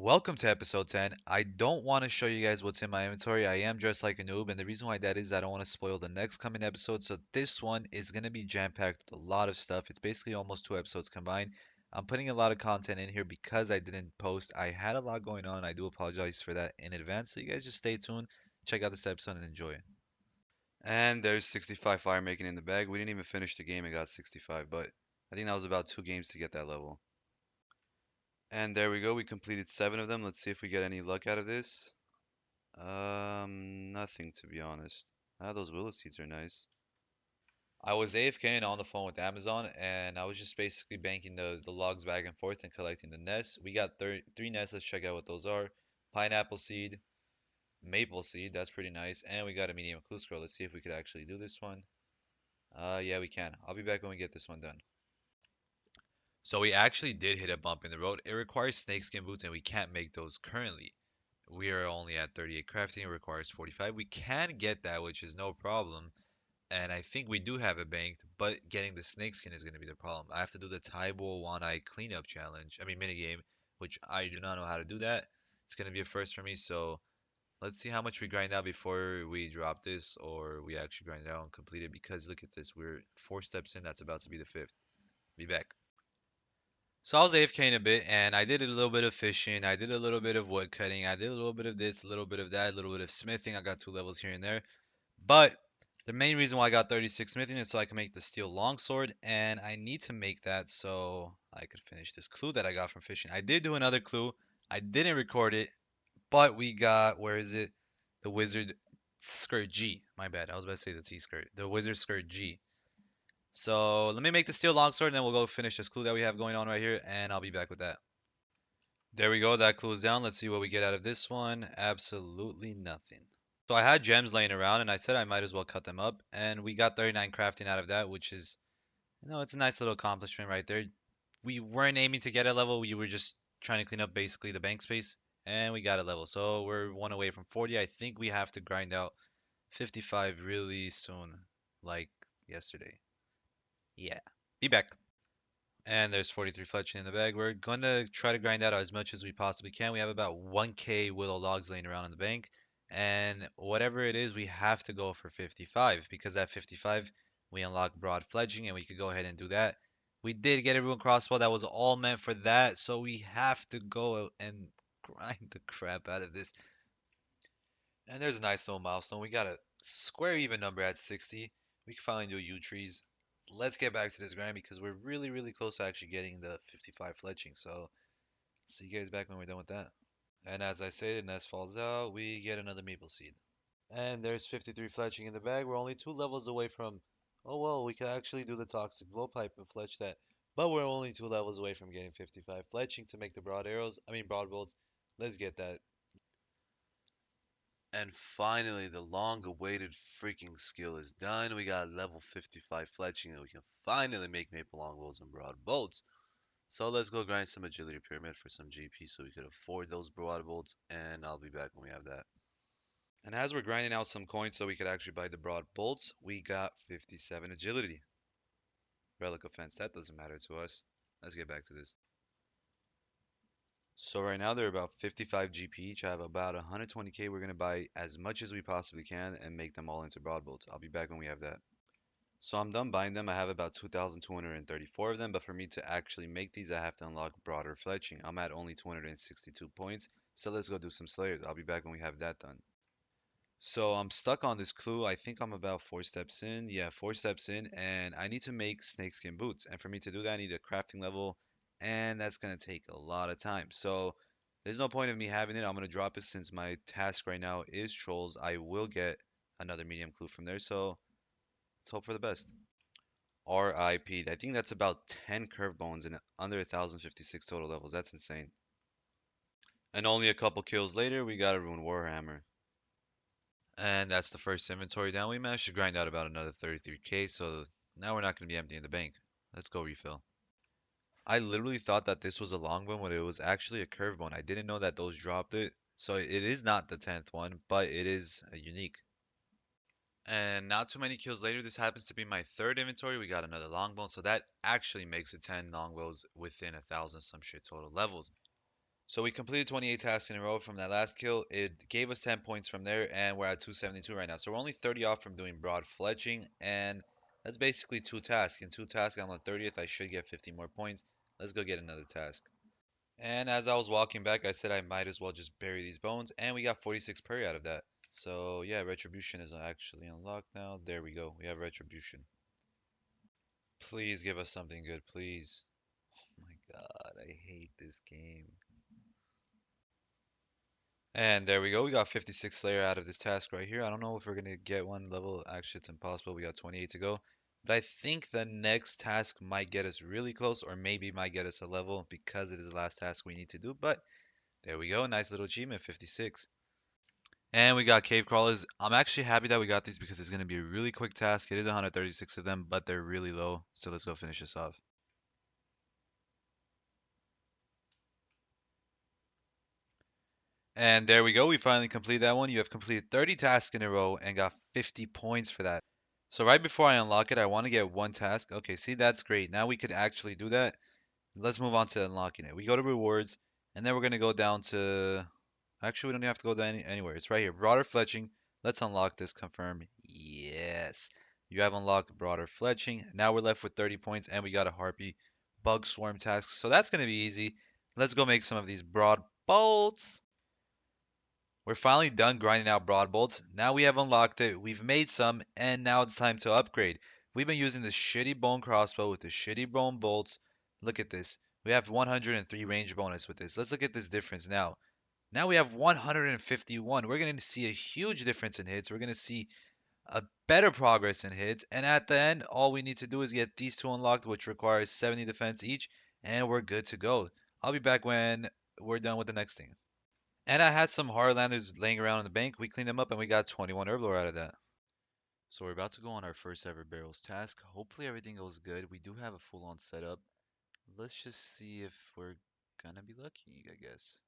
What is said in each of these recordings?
Welcome to episode 10. I don't want to show you guys what's in my inventory. I am dressed like a noob, and the reason why that is I don't want to spoil the next coming episode. So this one is going to be jam-packed with a lot of stuff. It's basically almost two episodes combined. I'm putting a lot of content in here because I didn't post. I had a lot going on. I do apologize for that in advance. So you guys just stay tuned, check out this episode, and enjoy it. And there's 65 fire making in the bag. We didn't even finish the game and got 65, but I think that was about two games to get that level. And there we go. We completed seven of them. Let's see if we get any luck out of this. Nothing to be honest. Ah, those willow seeds are nice. I was AFK and on the phone with Amazon, and I was just basically banking the logs back and forth and collecting the nests. We got three nests. Let's check out what those are. Pineapple seed, maple seed, that's pretty nice. And we got a medium clue scroll. Let's see if we could actually do this one. Yeah, we can. I'll be back when we get this one done. So we actually did hit a bump in the road. It requires snakeskin boots, and we can't make those currently. We are only at 38 crafting. It requires 45. We can get that, which is no problem. And I think we do have it banked, but getting the snakeskin is going to be the problem. I have to do the Taibo One Eye cleanup challenge. I mean, minigame, which I do not know how to do that. It's going to be a first for me, so let's see how much we grind out before we drop this, or we actually grind it out and complete it. Because look at this, we're four steps in. That's about to be the fifth. Be back. So I was AFKing a bit, and I did a little bit of fishing. I did a little bit of wood cutting. I did a little bit of this, a little bit of that, a little bit of smithing. I got two levels here and there. But the main reason why I got 36 smithing is so I can make the steel longsword, and I need to make that so I could finish this clue that I got from fishing. I did do another clue. I didn't record it, but we got, where is it? The wizard skirt G. My bad. I was about to say the T skirt. The wizard skirt G. So let me make the steel longsword and then we'll go finish this clue that we have going on right here and I'll be back with that. There we go. That clue is down. Let's see what we get out of this one. Absolutely nothing. So I had gems laying around and I said I might as well cut them up and we got 39 crafting out of that, which is, it's a nice little accomplishment right there. We weren't aiming to get a level. We were just trying to clean up basically the bank space and we got a level. So we're one away from 40. I think we have to grind out 55 really soon, like yesterday. Yeah. Be back. And there's 43 fletching in the bag. We're going to try to grind out as much as we possibly can. We have about 1k willow logs laying around in the bank. And whatever it is, we have to go for 55 because at 55, we unlock broad fledging and we could go ahead and do that. We did get everyone crossbow. That was all meant for that. So we have to go and grind the crap out of this. And there's a nice little milestone. We got a square even number at 60. We can finally do yew trees. Let's get back to this grind because we're really, really close to actually getting the 55 fletching. So see you guys back when we're done with that. And as I say, the nest falls out. We get another maple seed. And there's 53 fletching in the bag. We're only two levels away from. Oh well, we could actually do the toxic blowpipe and fletch that. But we're only two levels away from getting 55 fletching to make the broad arrows. I mean broad bolts. Let's get that. And finally, the long-awaited freaking skill is done. We got level 55 fletching, and we can finally make maple longbows and broad bolts. So let's go grind some agility pyramid for some GP so we could afford those broad bolts, and I'll be back when we have that. And as we're grinding out some coins so we could actually buy the broad bolts, we got 57 agility. Relic offense, that doesn't matter to us. Let's get back to this. So right now they're about 55 GP each. I have about 120k. We're going to buy as much as we possibly can and make them all into broad bolts. I'll be back when we have that. So I'm done buying them. I have about 2,234 of them, but for me to actually make these, I have to unlock broader fletching. I'm at only 262 points, so let's go do some slayers. I'll be back when we have that done. So I'm stuck on this clue. I think I'm about four steps in. Yeah, four steps in, and I need to make snakeskin boots. And for me to do that, I need a crafting level, and that's gonna take a lot of time. So there's no point of me having it. I'm gonna drop it since my task right now is trolls. I will get another medium clue from there. So let's hope for the best. RIP. I think that's about 10 curve bones and under 1,056 total levels. That's insane. And only a couple kills later, we got a Rune Warhammer. And that's the first inventory down. We managed to grind out about another 33k, so now we're not going to be emptying the bank. Let's go refill. I literally thought that this was a long bone when it was actually a curve bone. I didn't know that those dropped it. So it is not the 10th one, but it is a unique. And not too many kills later, this happens to be my third inventory. We got another longbow, so that actually makes it 10 longbows within 1,000 some shit total levels. So we completed 28 tasks in a row from that last kill. It gave us 10 points from there, and we're at 272 right now. So we're only 30 off from doing broad fletching, and that's basically two tasks. In two tasks on the 30th, I should get 50 more points. Let's go get another task. And as I was walking back, I said I might as well just bury these bones, and we got 46 parry out of that. So yeah, Retribution is actually unlocked now. There we go. We have Retribution. Please give us something good, please. Oh my God, I hate this game. And there we go. We got 56 Slayer out of this task right here. I don't know if we're gonna get one level. Actually, it's impossible. We got 28 to go. But I think the next task might get us really close, or maybe might get us a level because it is the last task we need to do. But there we go. Nice little achievement, 56. And we got cave crawlers. I'm actually happy that we got these because it's gonna be a really quick task. It is 136 of them, but they're really low. So let's go finish this off. And there we go. We finally completed that one. You have completed 30 tasks in a row and got 50 points for that. So right before I unlock it, I want to get one task. Okay, see, that's great. Now we could actually do that. Let's move on to unlocking it. We go to rewards, and then we're going to go down to... Actually, we don't have to go down anywhere. It's right here. Broader fletching. Let's unlock this. Confirm. Yes. You have unlocked broader fletching. Now we're left with 30 points, and we got a harpy bug swarm task. So that's going to be easy. Let's go make some of these broad bolts. We're finally done grinding out broad bolts. Now we have unlocked it, we've made some, and now it's time to upgrade. We've been using this shitty bone crossbow with the shitty bone bolts. Look at this. We have 103 range bonus with this. Let's look at this difference now. Now we have 151. We're going to see a huge difference in hits. We're going to see a better progress in hits. And at the end, all we need to do is get these two unlocked, which requires 70 defense each, and we're good to go. I'll be back when we're done with the next thing. And I had some Heartlanders laying around in the bank. We cleaned them up and we got 21 Herblore out of that. So we're about to go on our first ever Barrows task. Hopefully everything goes good. We do have a full on setup. Let's just see if we're gonna be lucky, I guess.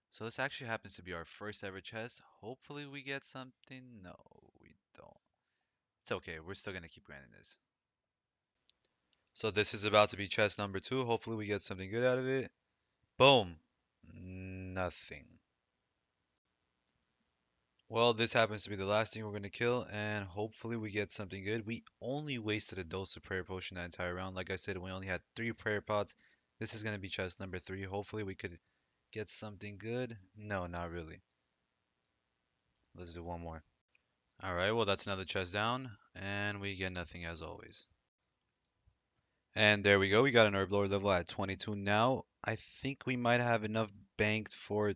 So this actually happens to be our first ever chest. Hopefully we get something. No, we don't. It's okay. We're still gonna keep grinding this. So this is about to be chest number two. Hopefully we get something good out of it. Boom. Nothing. Well, this happens to be the last thing we're going to kill, and hopefully we get something good. We only wasted a dose of prayer potion that entire round. Like I said, we only had 3 prayer pots. This is going to be chest number 3. Hopefully we could get something good. No, not really. Let's do one more. Alright, well that's another chest down, and we get nothing as always. And there we go, we got an herb lord level at 22 now. I think we might have enough banked for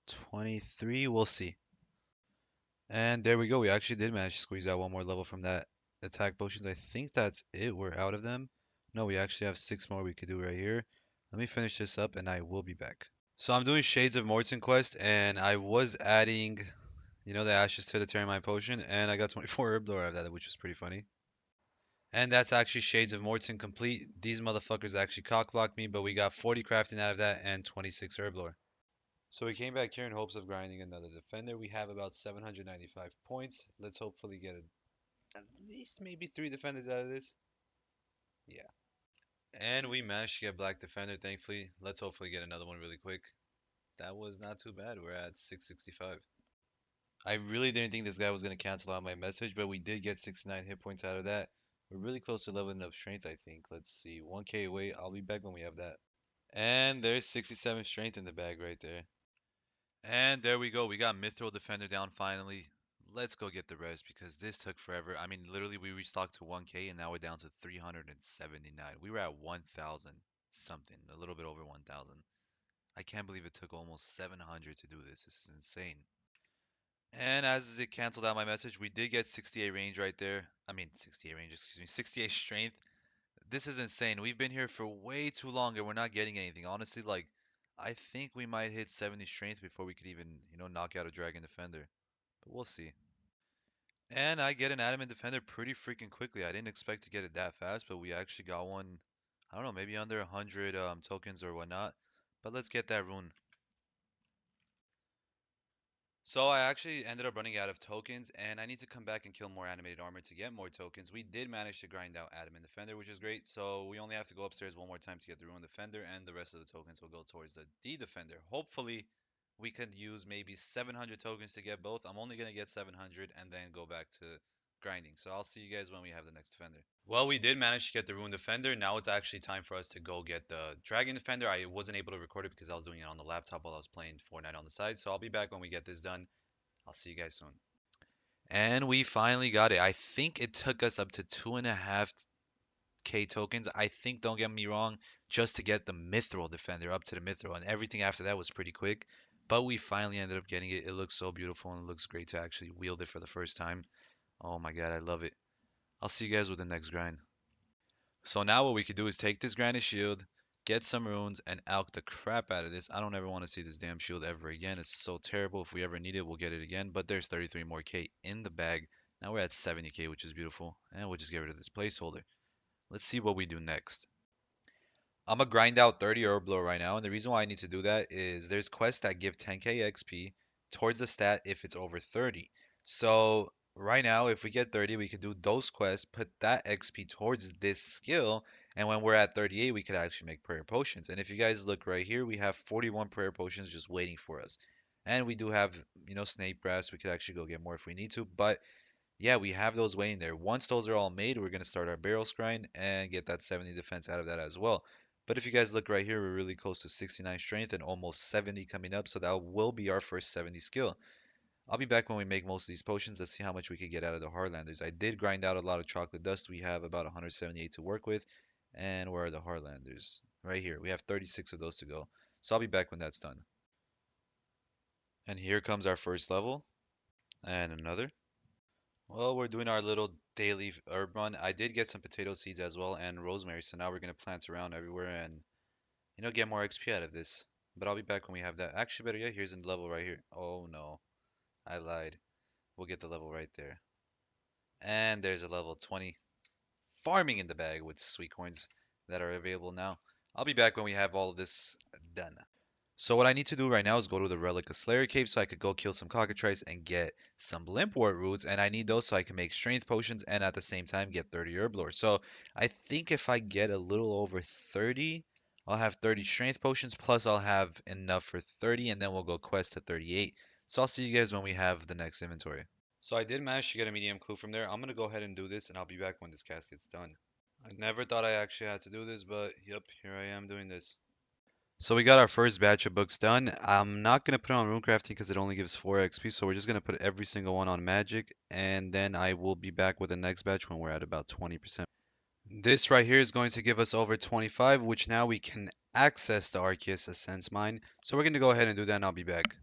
23, we'll see. And there we go. We actually did manage to squeeze out one more level from that attack potions. I think that's it. We're out of them. No, we actually have 6 more we could do right here. Let me finish this up and I will be back. So I'm doing Shades of Morton quest and I was adding, the ashes to the Terramine potion and I got 24 herb lore out of that, which was pretty funny. And that's actually Shades of Morton complete. These motherfuckers actually cockblocked me, but we got 40 crafting out of that and 26 herb lore. So we came back here in hopes of grinding another defender. We have about 795 points. Let's hopefully get at least maybe 3 defenders out of this. Yeah. And we managed to get black defender, thankfully. Let's hopefully get another one really quick. That was not too bad. We're at 665. I really didn't think this guy was going to cancel out my message, but we did get 69 hit points out of that. We're really close to leveling up strength, I think. Let's see. 1k away. I'll be back when we have that. And there's 67 strength in the bag right there. And there we go. We got Mithril Defender down finally. Let's go get the rest because this took forever. I mean, literally, we restocked to 1K and now we're down to 379. We were at 1,000 something, a little bit over 1,000. I can't believe it took almost 700 to do this. This is insane. And as it canceled out my message, we did get 68 range right there. I mean, 68 range, excuse me, 68 strength. This is insane. We've been here for way too long and we're not getting anything. Honestly, like, I think we might hit 70 strength before we could even, knock out a Dragon Defender. But we'll see. And I get an Adamant Defender pretty freaking quickly. I didn't expect to get it that fast, but we actually got one, I don't know, maybe under 100 tokens or whatnot. But let's get that rune. So I actually ended up running out of tokens, and I need to come back and kill more animated armor to get more tokens. We did manage to grind out Adam and Defender, which is great. So we only have to go upstairs one more time to get the Ruined Defender, and the rest of the tokens will go towards the D Defender. Hopefully, we could use maybe 700 tokens to get both. I'm only gonna get 700 and then go back to grinding. So I'll see you guys when we have the next Defender. Well, we did manage to get the Ruined Defender. Now it's actually time for us to go get the Dragon Defender. I wasn't able to record it because I was doing it on the laptop while I was playing Fortnite on the side. So I'll be back when we get this done. I'll see you guys soon. And we finally got it. I think it took us up to 2.5K tokens. I think, don't get me wrong, just to get the Mithril Defender up to the Mithril. And everything after that was pretty quick. But we finally ended up getting it. It looks so beautiful and it looks great to actually wield it for the first time. Oh my god, I love it. I'll see you guys with the next grind. So now what we could do is take this Granite Shield, get some runes, and alch the crap out of this. I don't ever want to see this damn shield ever again. It's so terrible. If we ever need it, we'll get it again. But there's 33 more K in the bag. Now we're at 70K, which is beautiful. And we'll just get rid of this placeholder. Let's see what we do next. I'm gonna grind out 30 Herblo right now, and the reason why I need to do that is there's quests that give 10k XP towards the stat if it's over 30. So right now, if we get 30, we could do those quests, put that XP towards this skill, and when we're at 38, we could actually make prayer potions. And if you guys look right here, we have 41 prayer potions just waiting for us. And we do have, snake grass. We could actually go get more if we need to, but yeah, we have those waiting there. Once those are all made, we're going to start our Barrows grind and get that 70 defense out of that as well. But if you guys look right here, we're really close to 69 strength and almost 70 coming up, so that will be our first 70 skill. I'll be back when we make most of these potions. Let's see how much we can get out of the Heartlanders. I did grind out a lot of chocolate dust. We have about 178 to work with. And where are the Heartlanders? Right here. We have 36 of those to go. So I'll be back when that's done. And here comes our first level. And another. Well, we're doing our little daily herb run. I did get some potato seeds as well and rosemary, so now we're gonna plant around everywhere and get more XP out of this. But I'll be back when we have that. Actually, better yet, here's a level right here. Oh no, I lied. We'll get the level right there. And there's a level 20 farming in the bag with sweet coins that are available now. I'll be back when we have all of this done. So what I need to do right now is go to the Relic of Slayer Cave so I could go kill some cockatrice and get some Limpwort roots, and I need those so I can make strength potions and at the same time get 30 herb lore. So I think if I get a little over 30, I'll have 30 strength potions plus I'll have enough for 30 and then we'll go quest to 38. So I'll see you guys when we have the next inventory. So I did manage to get a medium clue from there. I'm gonna go ahead and do this and I'll be back when this casket's done. I never thought I actually had to do this, but yep, here I am doing this. So we got our first batch of books done. I'm not going to put it on runecrafting because it only gives 4 XP, so we're just going to put every single one on magic, and then I will be back with the next batch when we're at about 20%. This right here is going to give us over 25, which now we can access the Arceus Ascents mine. So we're going to go ahead and do that, and I'll be back.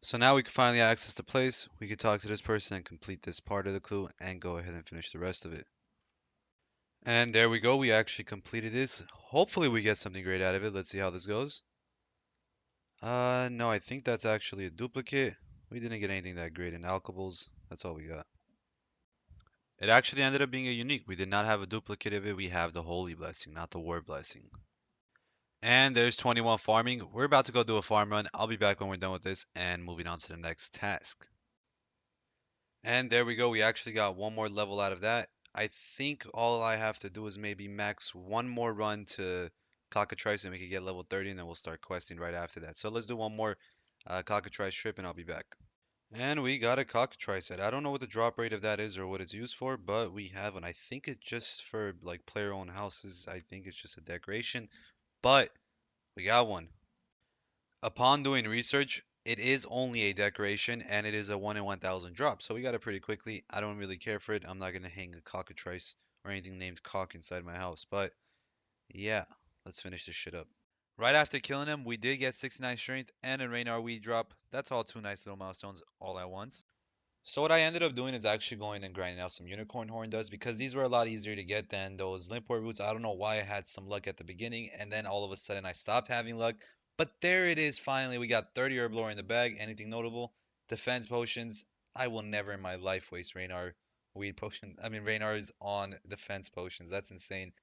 So now we can finally access the place. We can talk to this person and complete this part of the clue and go ahead and finish the rest of it. And there we go. We actually completed this. Hopefully we get something great out of it. Let's see how this goes. No, I think that's actually a duplicate. We didn't get anything that great in alchables. That's all we got. It actually ended up being a unique. We did not have a duplicate of it. We have the Holy Blessing, not the War Blessing. And there's 21 farming. We're about to go do a farm run. I'll be back when we're done with this and moving on to the next task. And there we go. We actually got one more level out of that. I think all I have to do is maybe max one more run to Cockatrice and we can get level 30 and then we'll start questing right after that. So let's do one more Cockatrice trip and I'll be back. And we got a cockatrice set. I don't know what the drop rate of that is or what it's used for, but we have one. I think it's just for like player-owned houses. I think it's just a decoration, but we got one. Upon doing research, it is only a decoration and it is a 1 in 1,000 drop. So we got it pretty quickly. I don't really care for it. I'm not gonna hang a cockatrice or anything named cock inside my house. But yeah, let's finish this shit up. Right after killing him, we did get 69 strength and a Raynar weed drop. That's all two nice little milestones all at once. So what I ended up doing is actually going and grinding out some unicorn horn dust because these were a lot easier to get than those limport roots. I don't know why I had some luck at the beginning and then all of a sudden I stopped having luck. But there it is finally. We got 30 herb lore in the bag. Anything notable? Defense potions. I will never in my life waste Raynar weed potions. I mean Raynar's on defense potions. That's insane.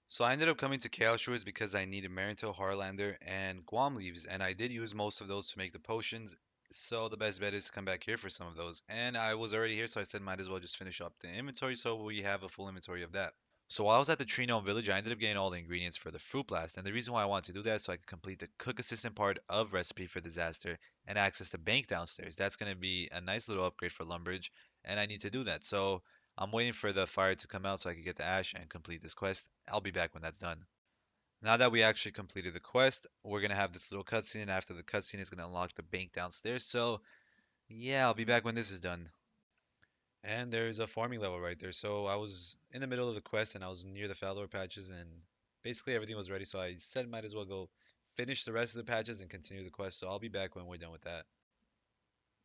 So I ended up coming to Chaos Shores because I needed Marinto, Harlander, and Guam leaves, and I did use most of those to make the potions. So the best bet is to come back here for some of those. And I was already here, so I said might as well just finish up the inventory so we have a full inventory of that. So while I was at the Tree Gnome Village, I ended up getting all the ingredients for the Fruit Blast. And the reason why I wanted to do that is so I could complete the Cook Assistant part of Recipe for Disaster and access the bank downstairs. That's going to be a nice little upgrade for Lumbridge, and I need to do that. So I'm waiting for the fire to come out so I can get the ash and complete this quest. I'll be back when that's done. Now that we actually completed the quest, we're going to have this little cutscene, and after the cutscene, it's going to unlock the bank downstairs. So yeah, I'll be back when this is done. And there's a farming level right there. So I was in the middle of the quest and I was near the Fallow patches and basically everything was ready. So I said might as well go finish the rest of the patches and continue the quest. So I'll be back when we're done with that.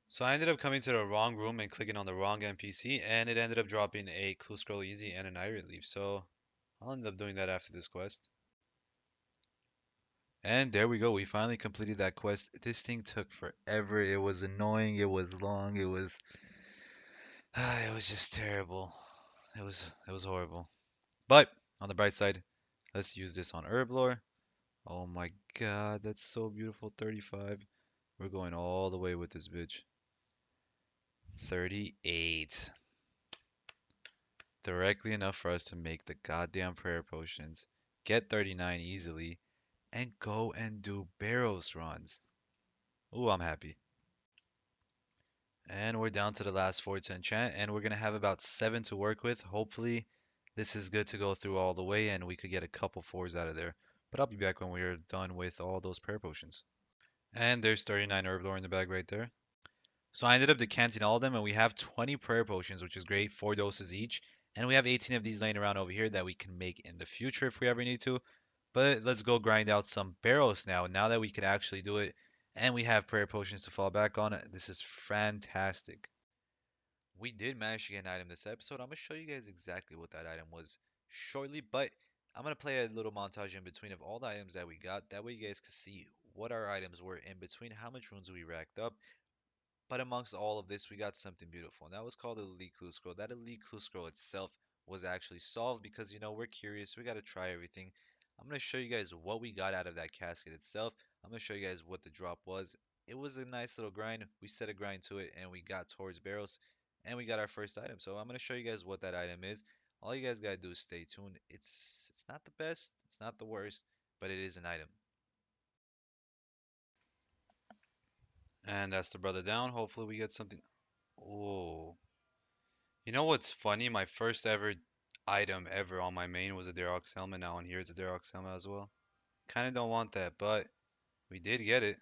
So I ended up coming to the wrong room and clicking on the wrong NPC and it ended up dropping a Clue Scroll Easy and an Iron Leaf. So I'll end up doing that after this quest. And there we go. We finally completed that quest. This thing took forever. It was annoying. It was long. It was it was just terrible. It was horrible. But on the bright side, let's use this on Herblore. Oh my god, that's so beautiful. 35. We're going all the way with this bitch. 38. Directly enough for us to make the goddamn prayer potions, get 39 easily, and go and do Barrows runs. Ooh, I'm happy. And we're down to the last four to enchant, and we're gonna have about seven to work with. Hopefully, this is good to go through all the way, and we could get a couple fours out of there. But I'll be back when we're done with all those prayer potions. And there's 39 Herblore in the bag right there. So I ended up decanting all of them, and we have 20 prayer potions, which is great, 4 doses each. And we have 18 of these laying around over here that we can make in the future if we ever need to. But let's go grind out some barrels now that we can actually do it. And we have prayer potions to fall back on. This is fantastic. We did manage to get an item this episode. I'm going to show you guys exactly what that item was shortly, but I'm going to play a little montage in between of all the items that we got. That way you guys can see what our items were in between, how much runes we racked up, but amongst all of this, we got something beautiful, and that was called the Elite Clue Scroll. That Elite Clue Scroll itself was actually solved because, we're curious. We got to try everything. I'm going to show you guys what we got out of that casket itself. I'm going to show you guys what the drop was. It was a nice little grind. We set a grind to it, and we got towards Barrows, and we got our first item. So I'm going to show you guys what that item is. All you guys got to do is stay tuned. It's not the best, it's not the worst, but it is an item. And that's the brother down. Hopefully we get something. Oh. You know what's funny? My first ever item ever on my main was a Darox helmet. Now on here it's a Darox helmet as well. Kind of don't want that, but we did get it.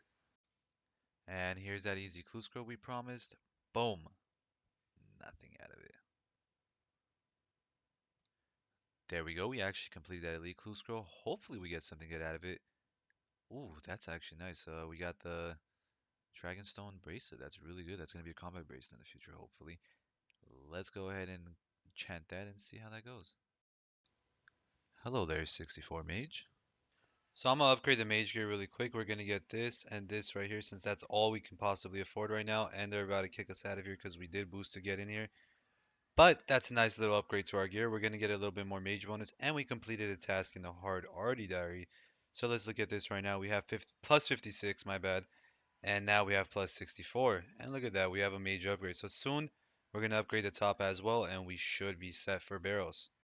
And here's that easy clue scroll we promised. Boom. Nothing out of it. There we go. We actually completed that elite clue scroll. Hopefully we get something good out of it. Ooh, that's actually nice. We got the Dragonstone bracelet. That's really good. That's going to be a combat bracelet in the future, hopefully. Let's go ahead and chant that and see how that goes. Hello there, 64 Mage. So I'm gonna upgrade the mage gear really quick. We're gonna get this and this right here since that's all we can possibly afford right now. And they're about to kick us out of here because we did boost to get in here. But that's a nice little upgrade to our gear. We're gonna get a little bit more mage bonus and we completed a task in the hard arty diary. So let's look at this right now. We have 50, plus 56, my bad. And now we have plus 64. And look at that, we have a mage upgrade. So soon we're gonna upgrade the top as well and we should be set for barrels.